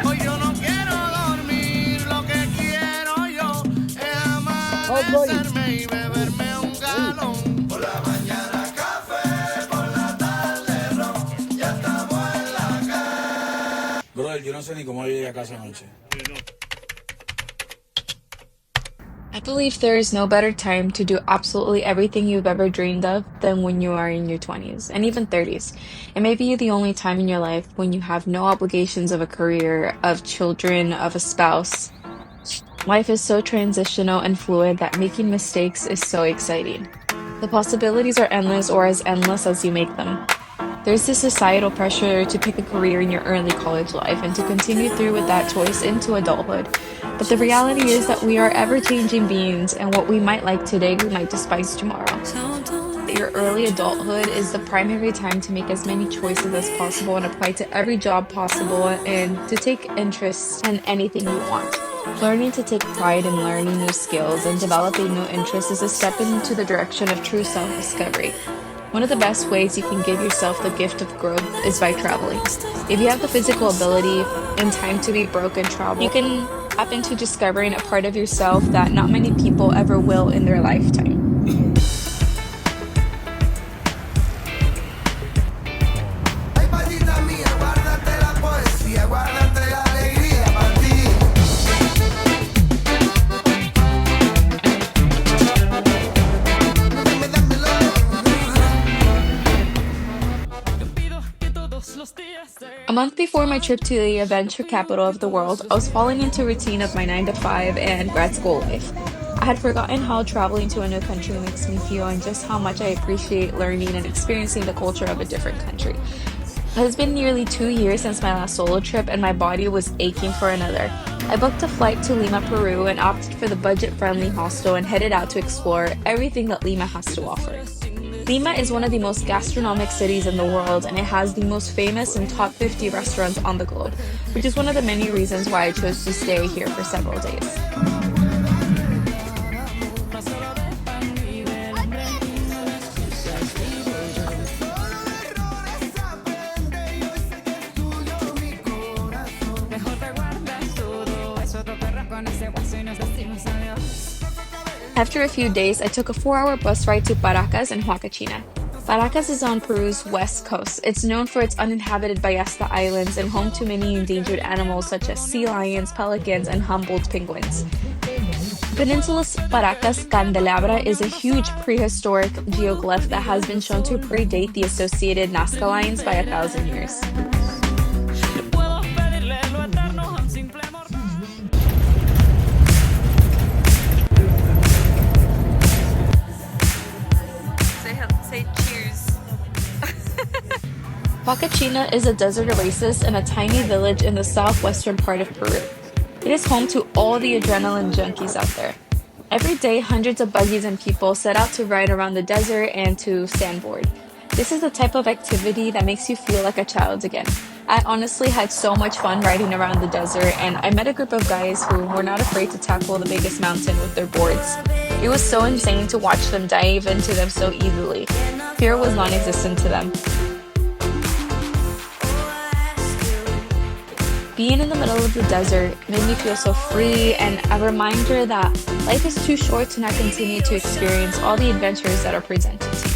Hoy yo no quiero dormir, lo que quiero yo es Oh boy. amanecerme y beberme un galón. Por la mañana café, por la tarde ron, ya estamos en la calle. Brother, yo no sé ni cómo llegué a casa anoche. I believe there is no better time to do absolutely everything you've ever dreamed of than when you are in your 20s and even 30s. It may be the only time in your life when you have no obligations of a career, of children, of a spouse. Life is so transitional and fluid that making mistakes is so exciting. The possibilities are endless or as endless as you make them. There's this societal pressure to pick a career in your early college life and to continue through with that choice into adulthood. But the reality is that we are ever-changing beings, and what we might like today, we might despise tomorrow. Your early adulthood is the primary time to make as many choices as possible and apply to every job possible and to take interest in anything you want. Learning to take pride in learning new skills and developing new interests is a step into the direction of true self-discovery. One of the best ways you can give yourself the gift of growth is by traveling. If you have the physical ability and time to be broke and travel, you can tap into discovering a part of yourself that not many people ever will in their lifetime. Ay, palita mía, guárdate la poesía, guárdate la alegría para ti. Dámelo. A month before my trip to the adventure capital of the world, I was falling into a routine of my 9 to 5 and grad school life. I had forgotten how traveling to a new country makes me feel and just how much I appreciate learning and experiencing the culture of a different country. It has been nearly 2 years since my last solo trip and my body was aching for another. I booked a flight to Lima, Peru and opted for the budget-friendly hostel and headed out to explore everything that Lima has to offer. Lima is one of the most gastronomic cities in the world and it has the most famous and top 50 restaurants on the globe, which is one of the many reasons why I chose to stay here for several days. After a few days, I took a 4-hour bus ride to Paracas and Huacachina. Paracas is on Peru's west coast. It's known for its uninhabited Ballesta Islands and home to many endangered animals such as sea lions, pelicans, and Humboldt penguins. Peninsula's Paracas Candelabra is a huge prehistoric geoglyph that has been shown to predate the associated Nazca lines by 1,000 years. Say cheers. Huacachina is a desert oasis and a tiny village in the southwestern part of Peru. It is home to all the adrenaline junkies out there. Every day, hundreds of buggies and people set out to ride around the desert and to sandboard. This is the type of activity that makes you feel like a child again. I honestly had so much fun riding around the desert, and I met a group of guys who were not afraid to tackle the biggest mountain with their boards. It was so insane to watch them dive into them so easily. Fear was non-existent to them. Being in the middle of the desert made me feel so free and a reminder that life is too short to not continue to experience all the adventures that are presented to you.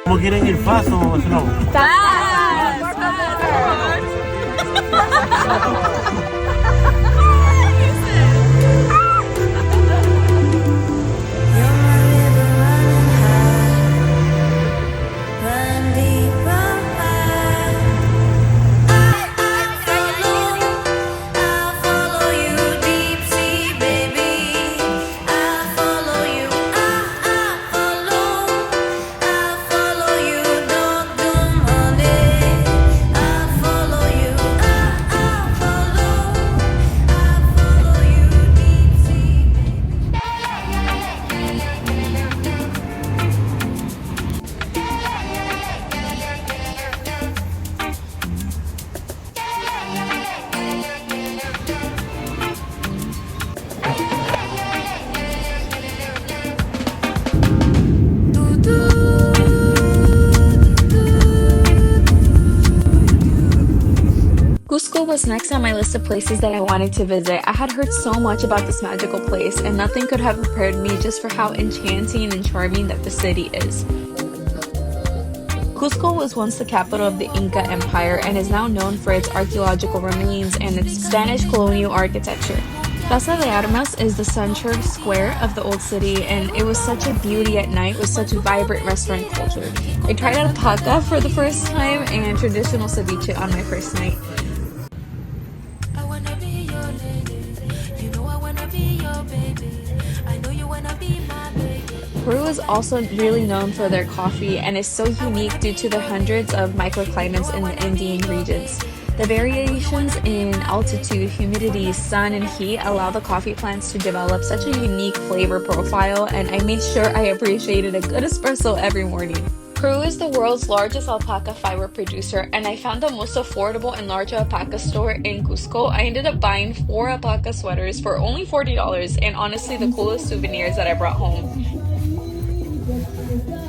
¿Cómo quieren ir paso o slow? was next on my list of places that I wanted to visit. I had heard so much about this magical place, and nothing could have prepared me just for how enchanting and charming that the city is. Cusco was once the capital of the Inca Empire and is now known for its archaeological remains and its Spanish colonial architecture. Plaza de Armas is the central square of the old city, and it was such a beauty at night with such vibrant restaurant culture. I tried alpaca for the first time and traditional ceviche on my first night. I wanna be your lady. You know I wanna be your baby. I know you wanna be my baby. Peru is also really known for their coffee and is so unique due to the hundreds of microclimates in the Andean regions. The variations in altitude, humidity, sun, and heat allow the coffee plants to develop such a unique flavor profile, and I made sure I appreciated a good espresso every morning. Peru is the world's largest alpaca fiber producer, and I found the most affordable and large alpaca store in Cusco. I ended up buying 4 alpaca sweaters for only $40, and honestly the coolest souvenirs that I brought home.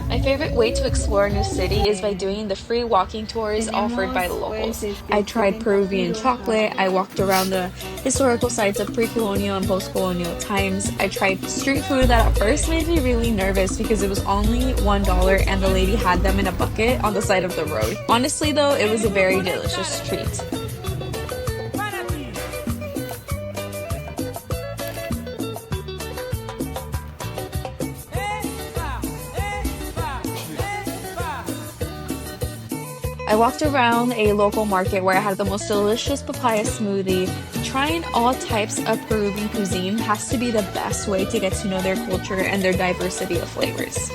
My favorite way to explore a new city is by doing the free walking tours offered by the locals. I tried Peruvian chocolate, I walked around the historical sites of pre-colonial and post-colonial times. I tried street food that at first made me really nervous because it was only $1 and the lady had them in a bucket on the side of the road. Honestly though, it was a very delicious treat. I walked around a local market where I had the most delicious papaya smoothie. Trying all types of Peruvian cuisine has to be the best way to get to know their culture and their diversity of flavors.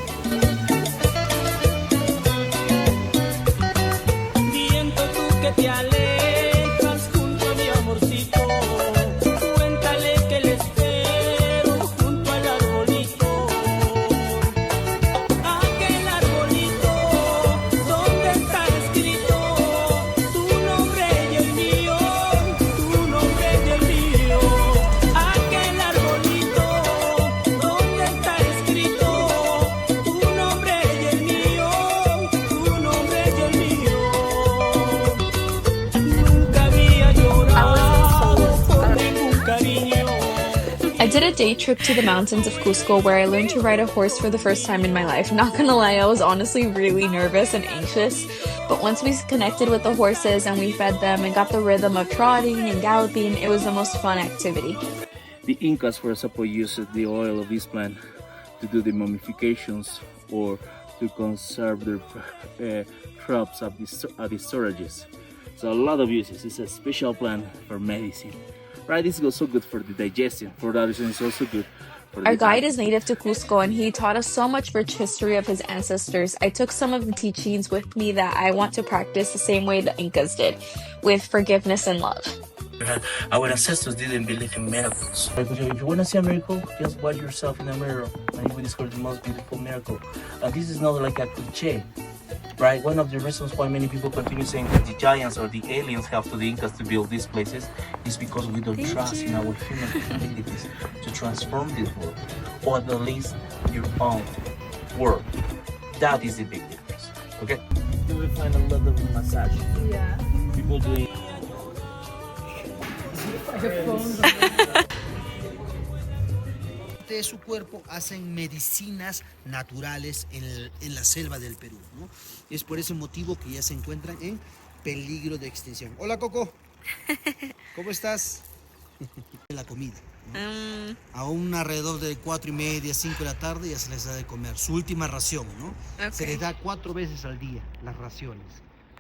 I did a day trip to the mountains of Cusco where I learned to ride a horse for the first time in my life. Not gonna lie, I was honestly really nervous and anxious, but once we connected with the horses and we fed them and got the rhythm of trotting and galloping, it was the most fun activity. The Incas, for example, used the oil of this plant to do the mummifications or to conserve their crops at the storages. So a lot of uses. It's a special plant for medicine. Right, this is also good for the digestion. For that reason, it's also good for the Our guide is native to Cusco and he taught us so much rich history of his ancestors. I took some of the teachings with me that I want to practice the same way the Incas did, with forgiveness and love. Our ancestors didn't believe in miracles. If you want to see a miracle, just watch yourself in a mirror and you will discover the most beautiful miracle. And this is not like a cliche, right? One of the reasons why many people continue saying that the giants or the aliens helped to the Incas to build these places is because we don't trust in our human capabilities to transform this world, or at least your own world. That is the big difference, okay? You will find a lot of massage. Yeah. People doing de su cuerpo hacen medicinas naturales en la selva del Perú, ¿no? Es por ese motivo que ya se encuentran en peligro de extinción. Hola Coco, ¿cómo estás? La comida, ¿no? A un alrededor de 4:30, 5 de la tarde ya se les da de comer su última ración, ¿no? Okay. Se les da 4 veces al día las raciones.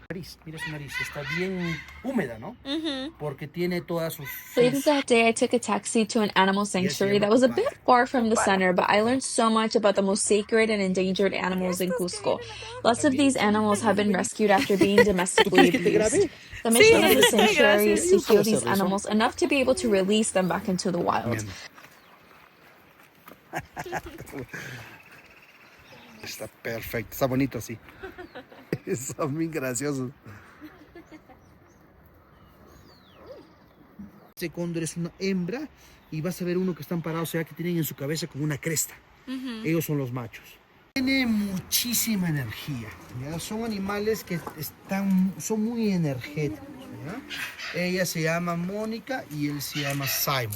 Nariz, mira su nariz, está bien húmeda, ¿no? Porque tiene todas sus... Later that day, I took a taxi to an animal sanctuary that was a bit far from the center, but I learned so much about the most sacred and endangered animals in Cusco. Lots of these animals have been rescued after being domestically abused. The mission of the sanctuary is to heal these animals enough to be able to release them back into the wild. Está perfecto, está bonito así. Son muy graciosos. Este cóndor es una hembra y vas a ver uno que están parados, o sea que tienen en su cabeza como una cresta. Ellos son los machos. Tienen muchísima energía, ¿ya? Son animales que son muy energéticos, ¿ya? Ella se llama Mónica y él se llama Simon.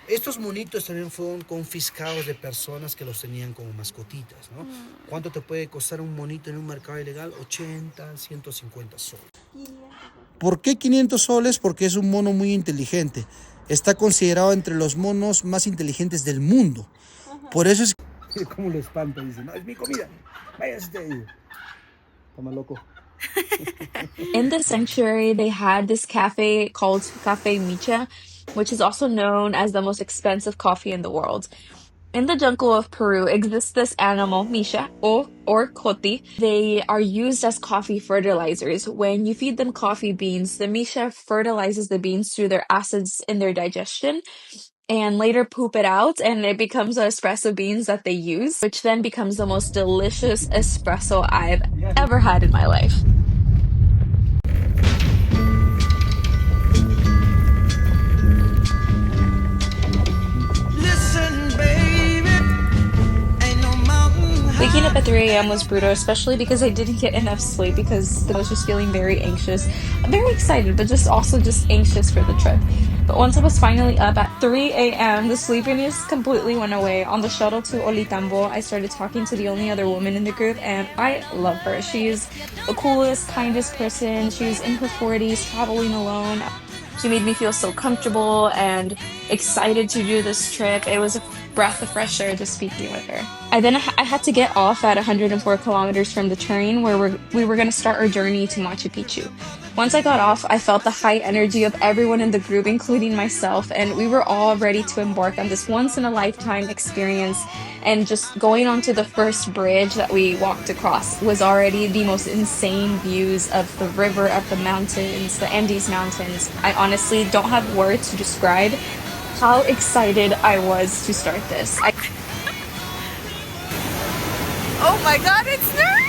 Estos monitos también fueron confiscados de personas que los tenían como mascotitas, ¿no? ¿Cuánto te puede costar un monito en un mercado ilegal? 80, 150 soles. ¿Por qué 500 soles? Porque es un mono muy inteligente. Está considerado entre los monos más inteligentes del mundo. Por eso es... ¿Cómo lo espanta? Dice, no, es mi comida. Váyase de ahí. Toma loco. In the sanctuary, they had this cafe called Cafe Micha, which is also known as the most expensive coffee in the world. In the jungle of Peru exists this animal, Misha, or Koti. They are used as coffee fertilizers. When you feed them coffee beans, the Misha fertilizes the beans through their acids in their digestion and later poop it out, and it becomes the espresso beans that they use, which then becomes the most delicious espresso I've ever had in my life. Listen, baby, ain't no mountain Waking high. up at 3 a.m. was brutal, especially because I didn't get enough sleep because I was just feeling very anxious. Very excited, but just also just anxious for the trip. But once I was finally up at 3 a.m., the sleepiness completely went away. On the shuttle to Olitambo, I started talking to the only other woman in the group, and I love her. She's the coolest, kindest person. She's in her 40s, traveling alone. She made me feel so comfortable and excited to do this trip. It was a breath of fresh air just speaking with her. I had to get off at 104 kilometers from the train where we were going to start our journey to Machu Picchu. Once I got off, I felt the high energy of everyone in the group, including myself, and we were all ready to embark on this once in a lifetime experience. And just going onto the first bridge that we walked across was already the most insane views of the river, of the mountains, the Andes Mountains. I honestly don't have words to describe how excited I was to start this. Oh my god, it's nerve!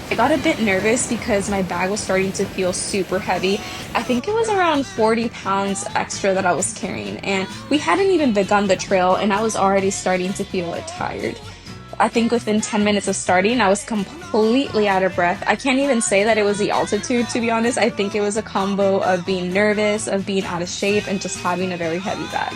I got a bit nervous because my bag was starting to feel super heavy. I think it was around 40 pounds extra that I was carrying, and we hadn't even begun the trail, and I was already starting to feel tired. I think within 10 minutes of starting, I was completely out of breath. I can't even say that it was the altitude, to be honest. I think it was a combo of being nervous, of being out of shape, and just having a very heavy bag.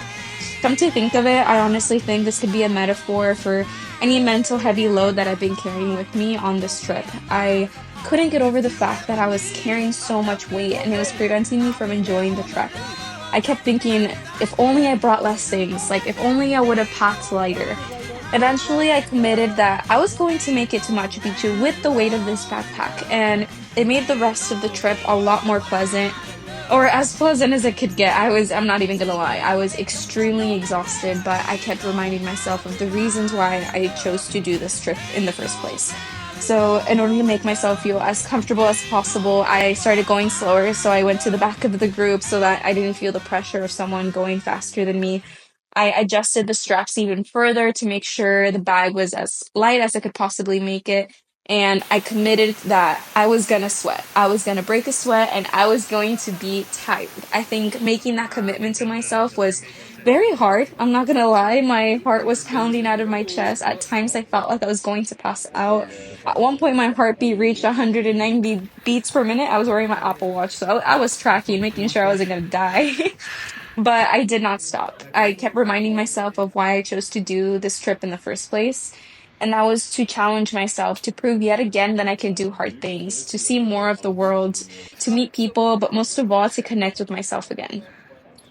Come to think of it, I honestly think this could be a metaphor for any mental heavy load that I've been carrying with me on this trip. I couldn't get over the fact that I was carrying so much weight and it was preventing me from enjoying the trek. I kept thinking, if only I brought less things, like if only I would have packed lighter. Eventually, I committed that I was going to make it to Machu Picchu with the weight of this backpack, and it made the rest of the trip a lot more pleasant, or as pleasant as it could get. I'm not even gonna lie, I was extremely exhausted, but I kept reminding myself of the reasons why I chose to do this trip in the first place. So, in order to make myself feel as comfortable as possible, I started going slower. So, I went to the back of the group so that I didn't feel the pressure of someone going faster than me. I adjusted the straps even further to make sure the bag was as light as I could possibly make it. And I committed that I was gonna sweat. I was gonna break a sweat and I was going to be tired. I think making that commitment to myself was very hard. I'm not gonna lie. My heart was pounding out of my chest. At times I felt like I was going to pass out. At one point my heartbeat reached 190 beats per minute. I was wearing my Apple Watch, so I was tracking, making sure I wasn't gonna die. But I did not stop. I kept reminding myself of why I chose to do this trip in the first place. And that was to challenge myself, to prove yet again that I can do hard things, to see more of the world, to meet people, but most of all, to connect with myself again.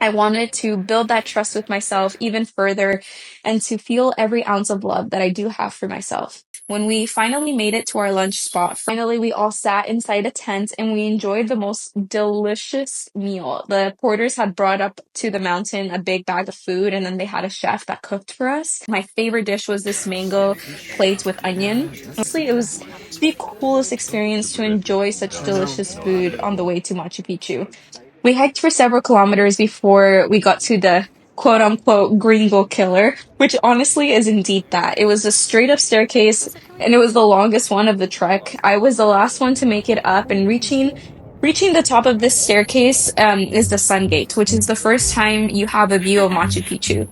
I wanted to build that trust with myself even further and to feel every ounce of love that I do have for myself. When we finally made it to our lunch spot, finally we all sat inside a tent and we enjoyed the most delicious meal. The porters had brought up to the mountain a big bag of food and then they had a chef that cooked for us. My favorite dish was this mango plate with onion. Honestly, it was the coolest experience to enjoy such delicious food on the way to Machu Picchu. We hiked for several kilometers before we got to the quote unquote gringo killer, which honestly is indeed that. It was a straight up staircase and it was the longest one of the trek. I was the last one to make it up and reaching the top of this staircase is the Sun Gate, which is the first time you have a view of Machu Picchu.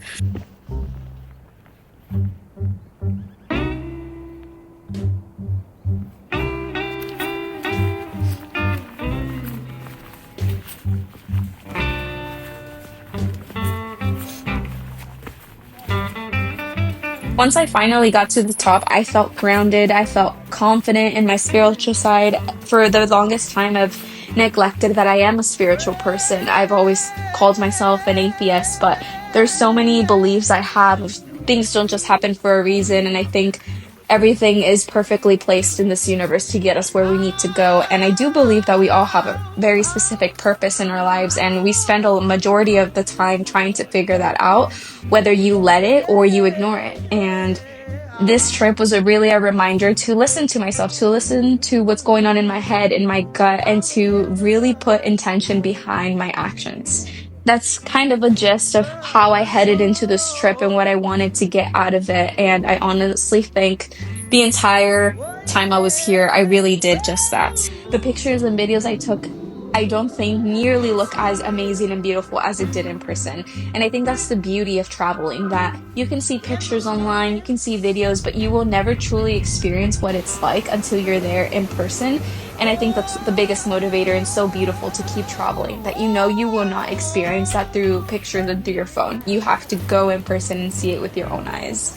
Once I finally got to the top, I felt grounded. I felt confident in my spiritual side. For the longest time, I've neglected that I am a spiritual person. I've always called myself an atheist, but there's so many beliefs I have of things don't just happen for a reason. And I think everything is perfectly placed in this universe to get us where we need to go. And I do believe that we all have a very specific purpose in our lives, and we spend a majority of the time trying to figure that out, whether you let it or you ignore it. And this trip was really a reminder to listen to myself, to listen to what's going on in my head, in my gut, and to really put intention behind my actions. That's kind of a gist of how I headed into this trip and what I wanted to get out of it. And I honestly think the entire time I was here, I really did just that. The pictures and videos I took, I don't think nearly look as amazing and beautiful as it did in person. And I think that's the beauty of traveling, that you can see pictures online, you can see videos, but you will never truly experience what it's like until you're there in person. And I think that's the biggest motivator and so beautiful to keep traveling, that you know you will not experience that through pictures and through your phone. You have to go in person and see it with your own eyes.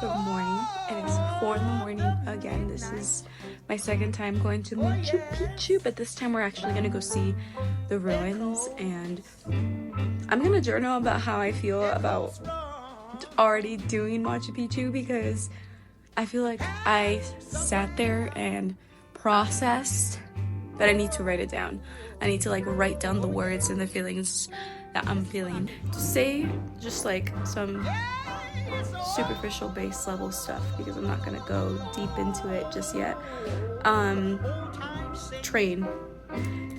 Good morning. It is 4 in the morning again. This is my second time going to Machu Picchu, but this time we're actually going to go see the ruins, and I'm going to journal about how I feel about already doing Machu Picchu, because I feel like I sat there and processed that I need to write it down. I need to write down the words and the feelings that I'm feeling. To say just some superficial base level stuff, because I'm not gonna go deep into it just yet. Train.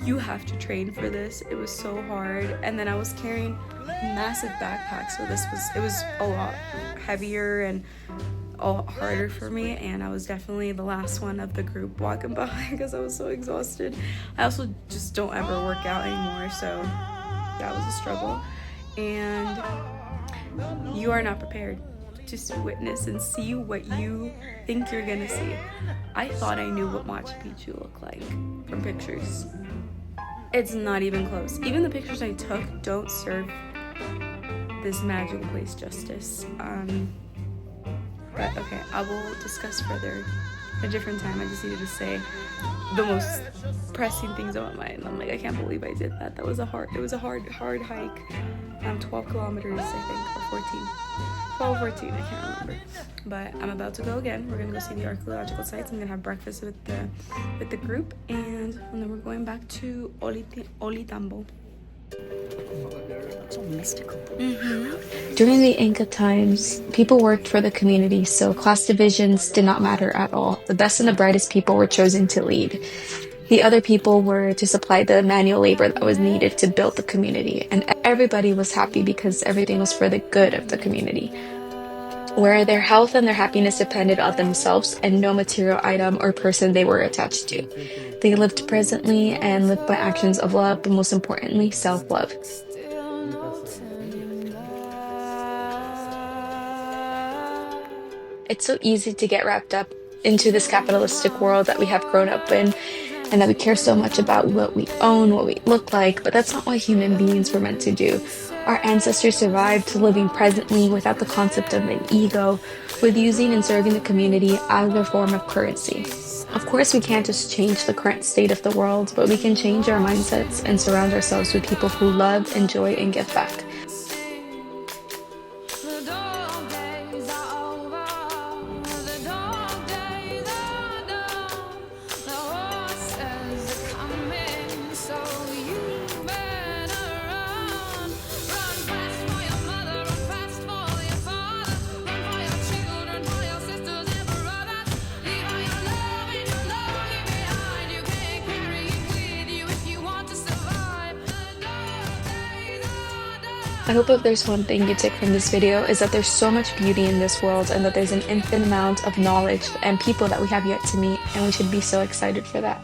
You have to train for this. It was so hard, and then I was carrying massive backpacks, so it was a lot heavier and a lot harder for me, and I was definitely the last one of the group walking by because I was so exhausted. I also just don't ever work out anymore, so that was a struggle. And you are not prepared to witness and see what you think you're gonna see. I thought I knew what Machu Picchu looked like from pictures. It's not even close. Even the pictures I took don't serve this magical place justice. But okay, I will discuss further a different time. I just needed to say the most pressing things on my mind. I'm like, I can't believe I did that. It was a hard hike. 12 kilometers, I think, or 14. 12, 14, I can't remember. But I'm about to go again. We're gonna go see the archaeological sites. I'm gonna have breakfast with the group, and then we're going back to Olitambo. So mystical. During the Inca times, people worked for the community, so class divisions did not matter at all. The best and the brightest people were chosen to lead. The other people were to supply the manual labor that was needed to build the community, and everybody was happy because everything was for the good of the community, where their health and their happiness depended on themselves and no material item or person they were attached to. They lived presently and lived by actions of love, but most importantly, self-love. It's so easy to get wrapped up into this capitalistic world that we have grown up in, and that we care so much about what we own, what we look like, but that's not what human beings were meant to do. Our ancestors survived living presently without the concept of an ego, with using and serving the community as their form of currency. Of course, we can't just change the current state of the world, but we can change our mindsets and surround ourselves with people who love, enjoy, and give back. I hope if there's one thing you take from this video is that there's so much beauty in this world and that there's an infinite amount of knowledge and people that we have yet to meet, and we should be so excited for that.